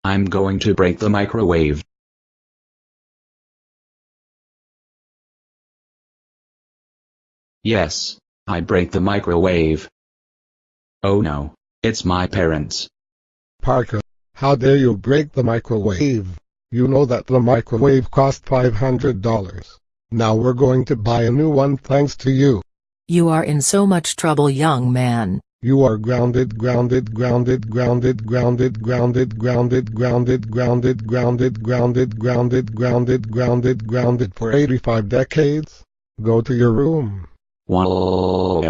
I'm going to break the microwave. Yes, I break the microwave. Oh no, it's my parents. Parker, how dare you break the microwave? You know that the microwave cost $500. Now we're going to buy a new one thanks to you. You are in so much trouble, young man. You are grounded, grounded, grounded, grounded, grounded, grounded, grounded, grounded, grounded, grounded, grounded, grounded, grounded, grounded, grounded for 85 decades. Go to your room. Whoa.